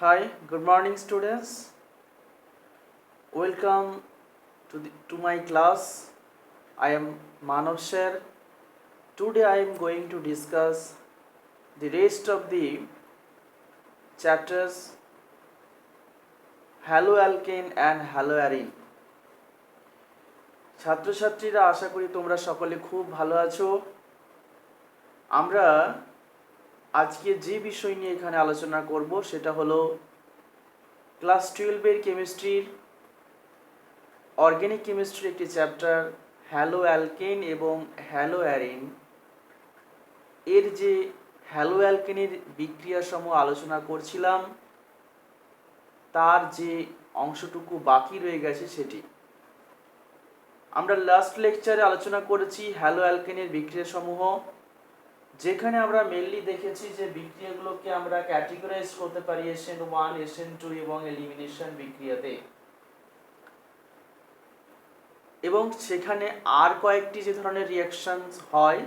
Hi, good morning, students. Welcome to my class. I am Manav Sher. Today I am going to discuss the rest of the chapters haloalkane and haloarine. ছাত্রছাত্রীরা আশা করি তোমরা সকলে খুব ভালো আছো। আমরা আজকে যে বিষয় নিয়ে এখানে আলোচনা করব সেটা হলো ক্লাস 12 এর কেমিস্ট্রির অর্গানিক কেমিস্ট্রির একটি চ্যাপ্টার হ্যালোঅ্যালকেন এবং হ্যালোঅ্যারিন এর যে হ্যালোঅ্যালকেনের বিক্রিয়াসমূহ আলোচনা করছিলাম তার যে অংশটুকু বাকি রয়ে গেছে সেটি আমরা লাস্ট লেকচারে আলোচনা করেছি হ্যালোঅ্যালকেনের বিক্রিয়াসমূহ, যেখানে আমরা মেনলি দেখেছি যে বিক্রিয়াগুলোকে আমরা ক্যাটেগরাইজ করতে পারি SN1, SN2 এবং এলিমিনেশন বিক্রিয়াতে, এবং সেখানে আর কয়েকটি যে ধরনের রিঅ্যাকশনস হয়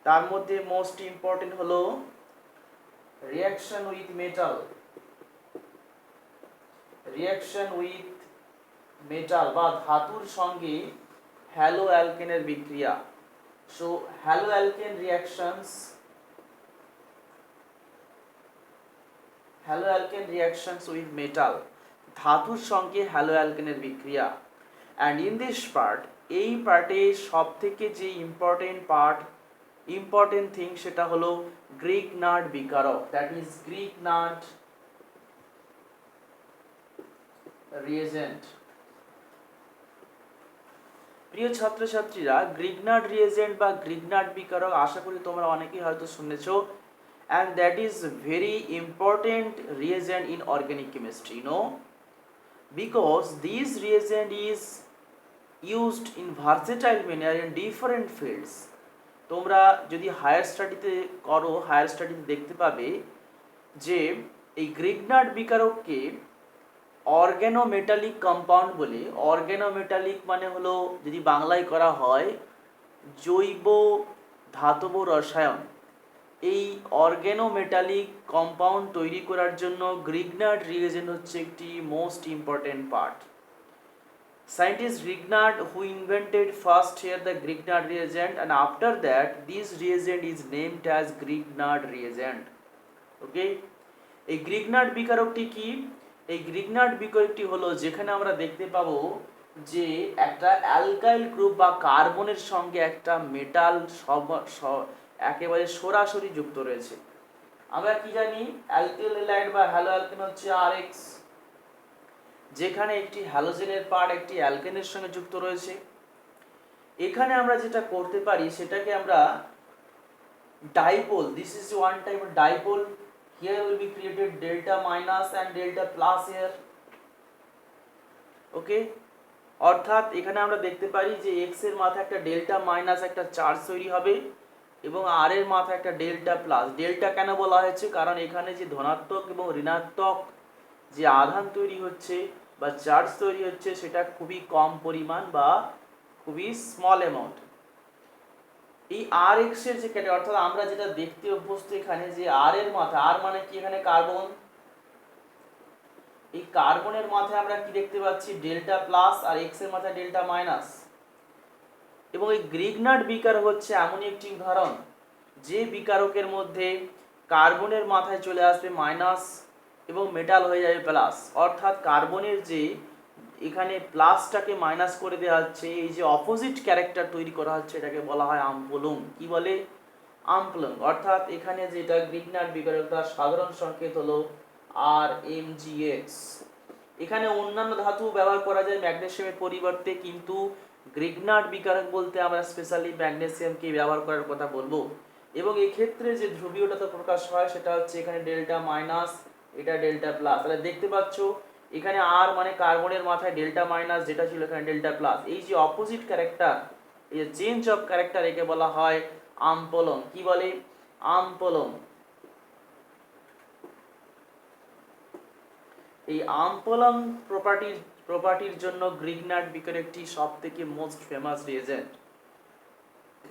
তার মধ্যে মোস্ট ইম্পর্টেন্ট হলো রিঅ্যাকশন উইথ মেটাল বা ধাতুর সঙ্গে হ্যালোঅ্যালকেনের বিক্রিয়া। সো হ্যালোঅ্যালকেন রিঅ্যাকশনস উইথ মেটাল, ধাতুর সঙ্গে হ্যালোঅ্যালকেনের বিক্রিয়া। অ্যান্ড ইন দিস পার্ট, এই পার্টে সব থেকে যে ইম্পর্টেন্ট থিং সেটা হলো Grignard বিকারক, that is Grignard reagent. প্রিয় ছাত্রছাত্রীরা, গ্রিগনার্ড রিয়েজেন্ট বা গ্রিগনার্ড বিকারক আশা করি তোমরা অনেকেই হয়তো শুনেছো, and that is very important reagent in organic chemistry, because this reagent is used in versatile manner in different fields. তোমরা যদি হায়ার স্টাডিতে করো, হায়ার স্টাডিতে দেখতে পাবে যে এই গ্রিগনার্ড বিকারককে অর্গানোমেটালিক কম্পাউন্ড বলে। অর্গানোমেটালিক মানে হলো, যদি বাংলায় করা হয়, জৈব ধাতব রসায়ন। এই অর্গানোমেটালিক কম্পাউন্ড তৈরি করার জন্য গ্রিগনার্ড রিয়েজেন্ট হচ্ছে একটি most important part. Scientist Grignard, who invented first here the Grignard reagent, and after that this reagent is named as Grignard reagent. Okay, এই গ্রিগনার্ড বিকারকটি কি? এই গ্রিগনার্ড বিকারকটি হলো যেখানে আমরা দেখতে পাবো যে একটা অ্যালকাইল গ্রুপ বা কার্বনের সঙ্গে একটা মেটাল একেবারে সরাসরি যুক্ত রয়েছে। আমরা কি জানি, অ্যালকিল হ্যালাইড বা হ্যালোঅ্যালকেন হচ্ছে RH, যেখানে একটি হ্যালোজেনের পার্ট একটি অ্যালকেনের সঙ্গে যুক্ত রয়েছে। এখানে আমরা যেটা করতে পারি সেটাকে আমরা dipole, this is one type of dipole, here will be created delta minus and delta plus here. Okay, অর্থাৎ এখানে আমরা দেখতে পারি যে এক্স এর মাথায় একটা ডেল্টা মাইনাস একটা চার্জ তৈরি হবে এবং আর এর মাথায় একটা ডেল্টা প্লাস। ডেল্টা কেন বলা হয়েছে? কারণ এখানে যে ধনাত্মক এবং ঋণাত্মক যে আধান তৈরি হচ্ছে বা চার্জ তৈরি হচ্ছে সেটা খুবই কম পরিমাণ বা খুবই স্মল অ্যামাউন্ট। এই আর এক্স এর যে ক্যাটাগরি, অর্থাৎ আমরা যেটা দেখতে অভ্যস্ত এখানে যে আর এর মাথা, আর মানে কি এখানে কার্বন, এই কার্বনের মাথায় আমরা কি দেখতে পাচ্ছি? ডেল্টা প্লাস, আর এক্স এর মাথায় ডেল্টা মাইনাস। এবং এই গ্রিগনার্ড বিকারক হচ্ছে এমনই একটি উদাহরণ যে বিকারকের মধ্যে কার্বনের মাথায় চলে আসবে মাইনাস এবং মেটাল হয়ে যাবে প্লাস, অর্থাৎ কার্বনের যে এখানে প্লাসটাকে মাইনাস করে দেওয়া হচ্ছে, এই যে অপোজিট ক্যারেক্টার তৈরি করা হচ্ছে এটাকে বলা হয় আমপলং। কি বলে? আমপলং। অর্থাৎ এখানে যেটা গ্রিগনার্ড বিকারক তার সাধারণ সংকেত হলো RMgX। এখানে অন্যান্য ধাতু ব্যবহার করা যায় ম্যাগনেসিয়ামের পরিবর্তে, কিন্তু গ্রিগনার্ড বিকারক বলতে আমরা স্পেশালি ম্যাগনেসিয়ামকে ব্যবহার করার কথা বলবো। এবং এই ক্ষেত্রে যে ধ্রুবীয়তা প্রকাশ হয় সেটা হচ্ছে এখানে ডেল্টা মাইনাস, এটা ডেল্টা প্লাস। তাহলে দেখতে পাচ্ছ এখানে আর মানে কার্বনের মাথায় ডেল্টা মাইনাস, যেটা ছিল এখানে ডেল্টা প্লাস। এই যে অপোজিট ক্যারেক্টার, এই যে চেঞ্জ অফ ক্যারেক্টার, একে বলা হয় আমপলং। কি বলে? আমপলং। এই আমপলং প্রপার্টির জন্য গ্রিগনার্ড বিকারকটি সবথেকে মোস্ট ফেমাস রিয়েজেন্ট।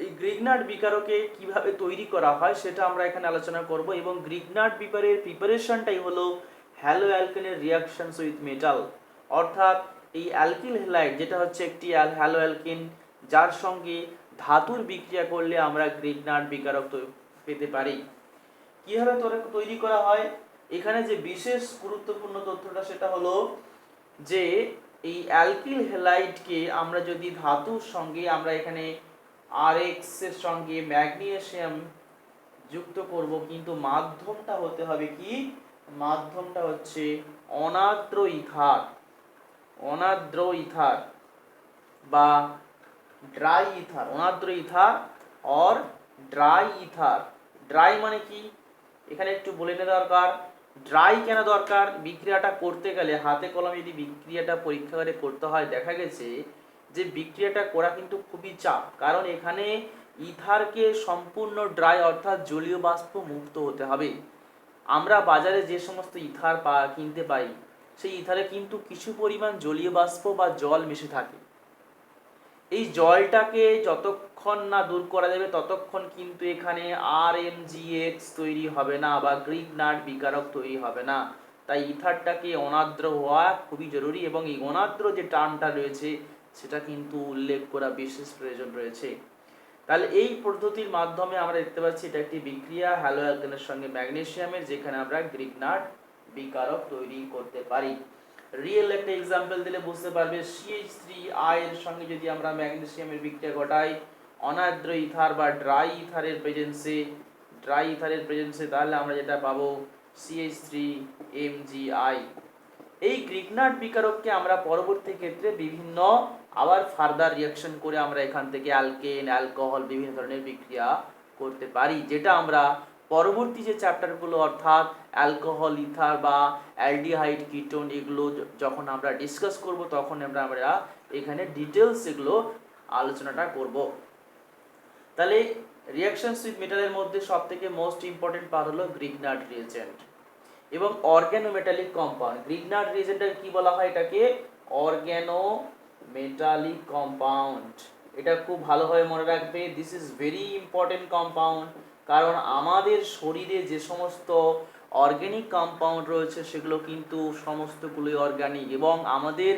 এই গ্রিগনার্ড বিকারকে কিভাবে তৈরি করা হয় সেটা আমরা এখানে আলোচনা করব, এবং গ্রিগনার্ড বিকারের প্রিপারেশনটাই হলো হ্যালো অ্যালকেনের রিয়াকশনস উইথ মেটাল, অর্থাৎ এই অ্যালকিল হ্যালাইড যেটা হচ্ছে একটি হ্যালো অ্যালকিন, যার সঙ্গে ধাতুর বিক্রিয়া করলে আমরা গ্রিগনার্ড বিকারক পেতে পারি। কীভাবে তৈরি করা হয়, এখানে যে বিশেষ গুরুত্বপূর্ণ তথ্যটা সেটা হলো যে এই অ্যালকিল হ্যালাইডকে আমরা যদি ধাতুর সঙ্গে আমরা এখানে RX এর সঙ্গে ম্যাগনেসিয়াম যুক্ত করব, কিন্তু মাধ্যমটা হতে হবে কি, মাধ্যমটা হচ্ছে অনার্দ্র ইথার, অনার্দ্র ইথার বা ড্রাই ইথার, অনার্দ্র ether or dry ether. Dry মানে কি এখানে একটু বলে নেওয়া দরকার। ড্রাই কেন দরকার, বিক্রিয়াটা করতে গেলে হাতে কলমে যদি বিক্রিয়াটা পরীক্ষাগারে করতে হয়, দেখা গেছে যে বিক্রিয়াটা করা কিন্তু খুবই চাপ, কারণ এখানে ইথারকে সম্পূর্ণ ড্রাই অর্থাৎ জলীয় বাষ্প মুক্ত হতে হবে। আমরা বাজারে যে সমস্ত ইথার কিনতে পাই, সেই ইথারে কিন্তু কিছু পরিমাণ জলীয় বাষ্প বা জল মিশে থাকে। এই জলটাকে যতক্ষণ না দূর করা যাবে ততক্ষণ কিন্তু এখানে RmGX তৈরি হবে না বা গ্রিগনার্ড বিকারক তৈরি হবে না। তাই ইথারটাকে অনার্দ্র হওয়া খুবই জরুরি, এবং এই অনার্দ্র যে টার্মটা রয়েছে সেটা কিন্তু উল্লেখ করা বিশেষ প্রয়োজন রয়েছে। তাহলে এই পদ্ধতির মাধ্যমে আমরা দেখতে পাচ্ছি এটা একটি বিক্রিয়া হ্যালো অ্যালকেনের সঙ্গে ম্যাগনেসিয়ামের, যেখানে আমরা গ্রিগনার্ড বিকারক তৈরি করতে পারি। রিয়েল একটা এক্সাম্পল দিলে বুঝতে পারবে, CH3I এর সঙ্গে যদি আমরা ম্যাগনেসিয়ামের বিক্রিয়া ঘটাই অনার্দ্র ইথার বা ড্রাই ইথারের প্রেজেন্সে, তাহলে আমরা যেটা পাবো CH3MgI। এই গ্রিগনার্ড বিকারককে আমরা পরবর্তী ক্ষেত্রে বিভিন্ন আবার ফার্দার রিয়াকশন করে আমরা এখান থেকে অ্যালকেন, অ্যালকোহল বিভিন্ন ধরনের বিক্রিয়া করতে পারি, যেটা আমরা পরবর্তী যে চ্যাপ্টারগুলো অর্থাৎ অ্যালকোহল, ইথার বা অ্যালডিহাইড, কিটোন এগুলো যখন আমরা ডিসকাস করব তখন আমরা এখানে ডিটেলস এগুলো আলোচনাটা করব। তাহলে রিয়াকশনস উইথ মেটালের মধ্যে সবথেকে মোস্ট ইম্পর্টেন্ট পার্ট হলো গ্রিগনার্ড রিয়েজেন্ট এবং অর্গ্যানোমেটালিক কম্পাউন্ড। গ্রিগনার্ড রিয়েজেন্টটাকে কি বলা হয়, এটাকে অর্গ্যানোমেটালিক কম্পাউন্ড। এটা খুব ভালোভাবে মনে রাখবে, this is very important compound, কারণ আমাদের শরীরে যে সমস্ত অর্গ্যানিক কম্পাউন্ড রয়েছে সেগুলো কিন্তু সমস্তগুলোই অর্গ্যানিক, এবং আমাদের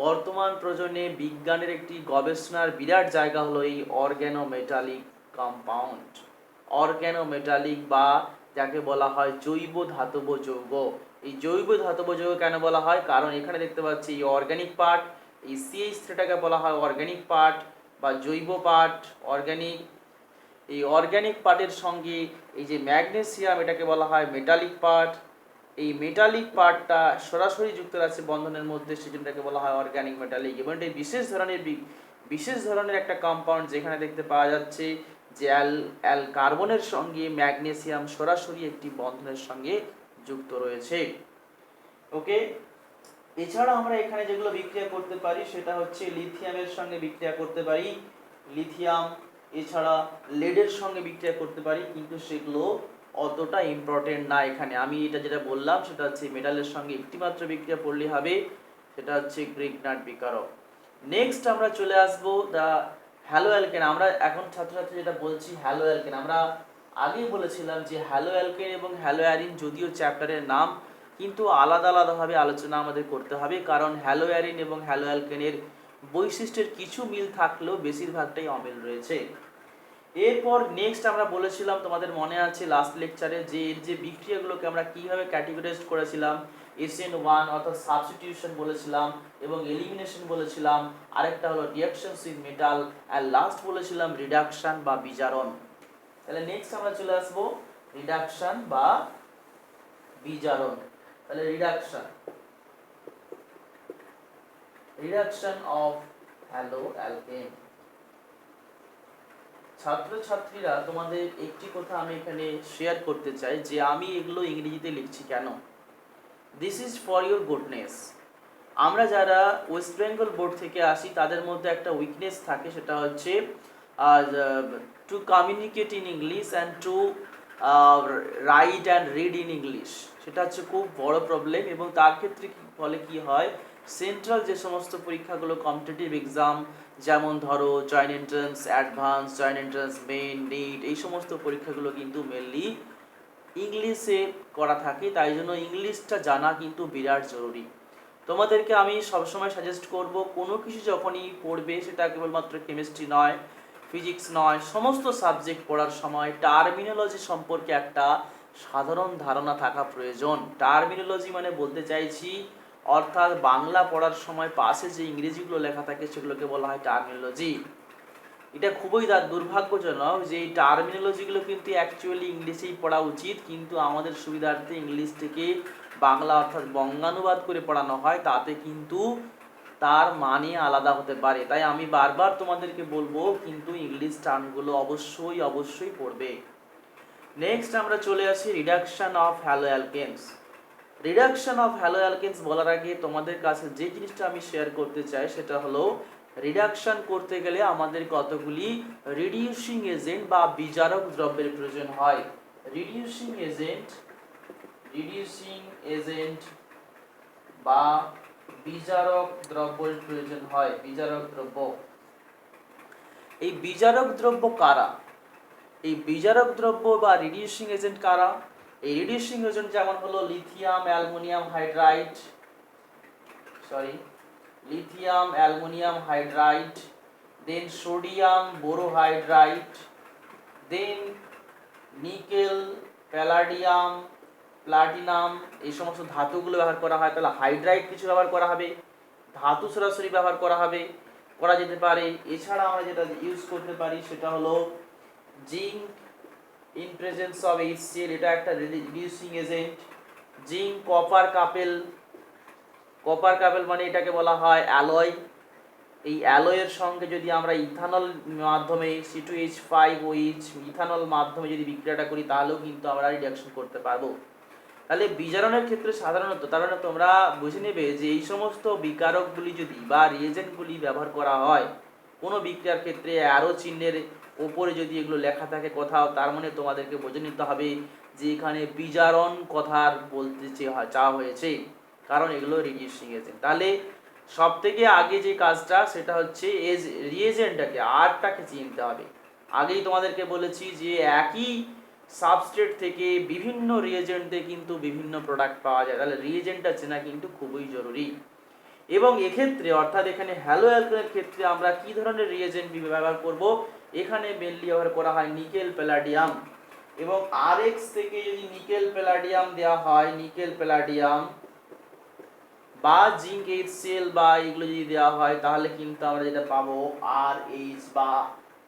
বর্তমান প্রজন্মে বিজ্ঞানের একটি গবেষণার বিরাট জায়গা হলো এই অর্গ্যানোমেটালিক কম্পাউন্ড। অর্গ্যানোমেটালিক বা যাকে বলা হয় জৈব ধাতব যৌগ। এই জৈব ধাতব যৌগ কেন বলা হয়, কারণ এখানে দেখতে পাচ্ছি এই অর্গ্যানিক পার্ট, এই CH3টাকে বলা হয় অর্গ্যানিক পার্ট বা জৈব পার্ট, অর্গ্যানিক। এই অর্গ্যানিক পার্টের সঙ্গে এই যে ম্যাগনেসিয়াম, এটাকে বলা হয় মেটালিক পার্ট। এই মেটালিক পার্টটা সরাসরি যুক্ত আছে বন্ধনের মধ্যে, সেজন্যটাকে বলা হয় অর্গ্যানিক মেটালিক। এবং এটা বিশেষ ধরনের একটা কম্পাউন্ড, যেখানে দেখতে পাওয়া যাচ্ছে যে কার্বনের সঙ্গে ম্যাগনেসিয়াম সরাসরি একটি বন্ধনের সঙ্গে যুক্ত রয়েছে। ওকে, এছাড়া আমরা এখানে যেগুলো বিক্রিয়া করতে পারি সেটা হচ্ছে লিথিয়ামের সঙ্গে বিক্রিয়া করতে পারি, লিথিয়াম। এছাড়া লেডের সঙ্গে বিক্রিয়া করতে পারি, কিন্তু সেগুলো অতটা ইম্পর্টেন্ট না। এখানে আমি এটা যেটা বললাম সেটা হচ্ছে মেটালের সঙ্গে একটিমাত্র বিক্রিয়া পড়লেই হবে, সেটা হচ্ছে গ্রিগনার্ড বিকারক। নেক্সট আমরা চলে আসবো দ্য হ্যালো অ্যালকেন। আমরা এখন ছাত্রছাত্রী যেটা বলছি হ্যালো অ্যালকেন, আমরা আগেই বলেছিলাম যে হ্যালো অ্যালকেন এবং হ্যালো অ্যারিন যদিও চ্যাপ্টারের নাম, কিন্তু আলাদা আলাদাভাবে আলোচনা আমাদের করতে হবে, কারণ হ্যালো অ্যারিন এবং হ্যালো অ্যালকেনের বৈশিষ্ট্যের কিছু মিল থাকলেও বেশিরভাগটাই অমিল রয়েছে। এরপর নেক্সট আমরা বলেছিলাম, তোমাদের মনে আছে লাস্ট লেকচারে, যে এর যে বিক্রিয়াগুলোকে আমরা কীভাবে ক্যাটেগরাইজ করেছিলাম, SN1 অর্থাৎ সাবস্টিটিউশন বলেছিলাম, এবং এলিমিনেশন বলেছিলাম, আরেকটা হলো রিয়াকশনস উইথ মেটাল, আর লাস্ট বলেছিলাম রিডাকশন বা বিজারণ। তাহলে নেক্সট আমরা চলে আসবো রিডাকশন বা বিজারণ। তাহলে রিডাকশন অফ হ্যালো অ্যালকেন। ছাত্রছাত্রীরা, তোমাদের একটি কথা আমি এখানে শেয়ার করতে চাই যে আমি এগুলো ইংরেজিতে লিখছি কেন। This is for your goodness. আমরা যারা ওয়েস্ট বেঙ্গল বোর্ড থেকে আসি তাদের মধ্যে একটা উইকনেস থাকে, সেটা হচ্ছে to communicate in English and to write and read in English. সেটা হচ্ছে খুব বড় প্রবলেম, এবং তার ক্ষেত্রে ফলে কি হয়, সেন্ট্রাল যে সমস্ত পরীক্ষাগুলো কম্পিটিটিভ এক্সাম, যেমন ধরো joint entrance, advance, joint entrance, main, NEET, এই সমস্ত পরীক্ষাগুলো কিন্তু মেনলি ইংলিশে করা থাকে, তাই জন্য ইংলিশটা জানা কিন্তু বিরাট জরুরি। তোমাদেরকে আমি সবসময় সাজেস্ট করব, কোনো কিছু যখনই পড়বে, সেটা কেবলমাত্র কেমিস্ট্রি নয়, ফিজিক্স নয়, সমস্ত সাবজেক্ট পড়ার সময় টার্মিনোলজি সম্পর্কে একটা সাধারণ ধারণা থাকা প্রয়োজন। টার্মিনোলজি মানে বলতে চাইছি, অর্থাৎ বাংলা পড়ার সময় পাশে যে ইংরেজিগুলো লেখা থাকে সেগুলোকে বলা হয় টার্মিনোলজি। এটা খুবই দুর্ভাগ্যজনক যে এই টার্মিনোলজিগুলো কিন্তু অ্যাকচুয়ালি ইংলিশেই পড়া উচিত, কিন্তু আমাদের সুবিধার্থে ইংলিশ থেকে বাংলা অর্থাৎ বঙ্গানুবাদ করে পড়ানো হয়, তাতে কিন্তু তার মানে আলাদা হতে পারে। তাই আমি বারবার তোমাদেরকে বলবো কিন্তু ইংলিশ টার্মগুলো অবশ্যই অবশ্যই পড়বে। নেক্সট আমরা চলে আসি reduction of haloalkanes. Reduction of haloalkanes বলার আগে তোমাদের কাছে যে জিনিসটা আমি শেয়ার করতে চাই সেটা হলো, রিডাকশন করতে গেলে আমাদের কতগুলি রিডিউসিং এজেন্ট বা বিজারক দ্রব্যের প্রয়োজন হয়। রিডিউসিং এজেন্ট বা বিজারক দ্রব্যের প্রয়োজন হয়। বিজারক দ্রব্য, এই বিজারক দ্রব্য কারা? এই বিজারক দ্রব্য বা রিডিউসিং এজেন্ট কারা? এই রিডিউসিং এজেন্ট যেমন হলো লিথিয়াম অ্যালুমিনিয়াম হাইড্রাইড, দেন সোডিয়াম বোরোহাইড্রাইড, দেন নিকেল, প্যালাডিয়াম, প্লাটিনাম, এই সমস্ত ধাতুগুলো ব্যবহার করা হয়। তাহলে হাইড্রাইড কিছু ব্যবহার করা হবে, ধাতু সরাসরি ব্যবহার করা যেতে পারে। এছাড়া আমরা যেটা ইউজ করতে পারি সেটা হলো zinc in presence of HCl, এটা একটা reducing agent. Zinc, copper couple মানে এটাকে বলা হয় অ্যালয়। এই অ্যালয়ের সঙ্গে যদি আমরা ইথানল মাধ্যমে C2H5OH ইথানল মাধ্যমে যদি বিক্রিয়াটা করি, তাহলেও কিন্তু আমরা রিডাকশন করতে পারবো। তাহলে বিজারণের ক্ষেত্রে সাধারণত তোমরা বুঝে নেবে যে এই সমস্ত বিকারকগুলি যদি বা রিয়েজেন্টগুলি ব্যবহার করা হয় কোনো বিক্রিয়ার ক্ষেত্রে, অ্যারো চিহ্নের ওপরে যদি এগুলো লেখা থাকে কোথাও, তার মানে তোমাদেরকে বুঝে নিতে হবে যে এখানে বিজারণ কথার বলতে চাওয়া হয়েছে, কারণ এগুলো রিডিউসিং এজেন্ট। তাহলে সব থেকে আগে যে কাজটা সেটা হচ্ছে রিয়েজেন্টটাকে, আরটাকে চিনতে হবে। আগেই তোমাদেরকে বলেছি যে একই সাবস্ট্রেট থেকে বিভিন্ন রিয়েজেন্টে কিন্তু বিভিন্ন প্রোডাক্ট পাওয়া যায়, তাহলে রিয়েজেন্টটা চেনা কিন্তু খুবই জরুরি। এবং এক্ষেত্রে অর্থাৎ এখানে হ্যালো অ্যালকেনের ক্ষেত্রে আমরা কি ধরনের রিয়েজেন্ট ব্যবহার করব? এখানে মেনলি ব্যবহার করা হয় নিকেল প্যালাডিয়াম, এবং RX থেকে যদি নিকেল প্যালাডিয়াম দেওয়া হয়, নিকেল প্যালাডিয়াম বা জিঙ্ক HCl বা এগুলো যদি দেওয়া হয়, তাহলে কিন্তু আমরা যেটা পাবো RH বা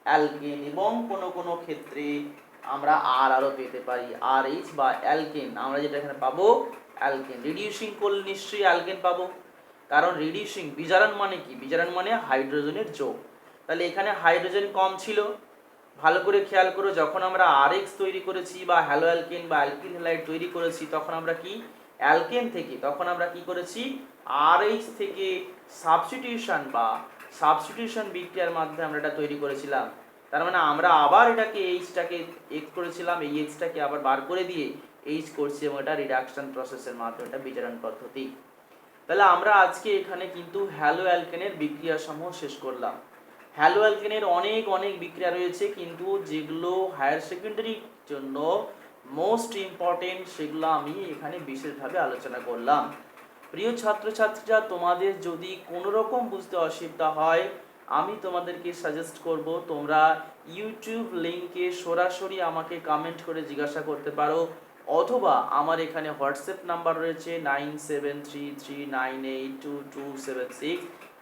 অ্যালকেন, এবং কোনো ক্ষেত্রে আমরা আরও পেতে পারি RH বা অ্যালকেন। আমরা যেটা এখানে পাবো অ্যালকেন। রিডিউসিং করলে নিশ্চয়ই অ্যালকেন পাবো, কারণ রিডিউসিং, বিজারণ মানে কি? বিজারণ মানে হাইড্রোজেনের যোগ। তাহলে এখানে হাইড্রোজেন কম ছিল, ভালো করে খেয়াল করো, যখন আমরা RX তৈরি করেছি বা হ্যালো অ্যালকেন বা অ্যালকিল হ্যালাইড তৈরি করেছি, তখন আমরা কি অ্যালকেন থেকে করেছি RH থেকে সাবস্টিটিউশন বিক্রিয়ার মাধ্যমে আমরা এটা তৈরি করেছিলাম। তার মানে আমরা আবার এটাকে Hটাকে X করেছিলাম, এই Xটাকে আবার বার করে দিয়ে H করছি, এবং এটা রিডাকশন প্রসেসের মাধ্যমে, এটা বিজারণ পদ্ধতি। তাহলে আমরা আজকে এখানে কিন্তু হ্যালো অ্যালকেনের বিক্রিয়া সমূহ শেষ করলাম। হ্যালো অ্যালকেনের অনেক বিক্রিয়া রয়েছে, কিন্তু যেগুলো হায়ার সেকেন্ডারির জন্য মোস্ট ইম্পর্টেন্ট সেগুলো আমি এখানে বিশেষভাবে আলোচনা করলাম। প্রিয় ছাত্রছাত্রীরা, তোমাদের যদি কোনো রকম বুঝতে অসুবিধা হয়, আমি তোমাদেরকে সাজেস্ট করব তোমরা ইউটিউব লিঙ্কে সরাসরি আমাকে কমেন্ট করে জিজ্ঞাসা করতে পারো, অথবা আমার এখানে হোয়াটসঅ্যাপ নাম্বার রয়েছে 9733982276,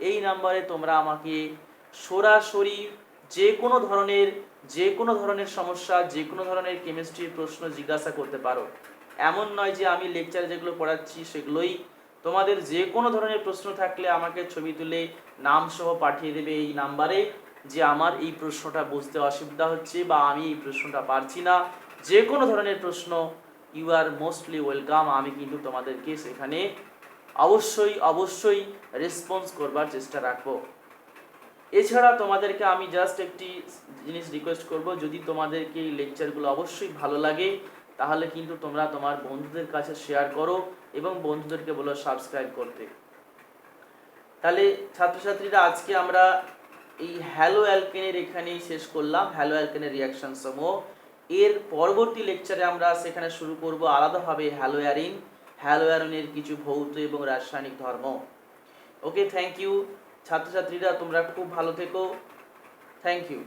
এই নাম্বারে তোমরা আমাকে সরাসরি যে কোনো ধরনের সমস্যা, যে কোনো ধরনের কেমিস্ট্রির প্রশ্ন জিজ্ঞাসা করতে পারো। এমন নয় যে আমি লেকচারে যেগুলো পড়াচ্ছি সেগুলোই, তোমাদের যে কোনো ধরনের প্রশ্ন থাকলে আমাকে ছবি তুলে নাম সহ পাঠিয়ে দেবে এই নাম্বারে, যে আমার এই প্রশ্নটা বুঝতে অসুবিধা হচ্ছে বা আমি এই প্রশ্নটা পারছি না। যে কোনো ধরনের প্রশ্ন, ইউ আর মোস্টলি ওয়েলকাম। আমি কিন্তু তোমাদেরকে সেখানে অবশ্যই রেসপন্স করবার চেষ্টা রাখবো। এছাড়া তোমাদেরকে আমি জাস্ট একটি জিনিস রিকোয়েস্ট করব, যদি তোমাদেরকে এই লেকচারগুলো অবশ্যই ভালো লাগে, তাহলে কিন্তু তোমরা তোমার বন্ধুদের কাছে শেয়ার করো এবং বন্ধুদেরকে বলো সাবস্ক্রাইব করতে। তাহলে ছাত্রছাত্রীরা, আজকে আমরা এই হ্যালো অ্যালকেনের এখানেই শেষ করলাম, হ্যালো অ্যালকেনের রিয়াকশন সমূহ। এর পরবর্তী লেকচারে আমরা সেখানে শুরু করব আলাদাভাবে হ্যালোয়ারিনের কিছু ভৌত এবং রাসায়নিক ধর্ম। ওকে, থ্যাংক ইউ ছাত্রছাত্রীরা, তোমরা খুব ভালো থেকো। Thank you.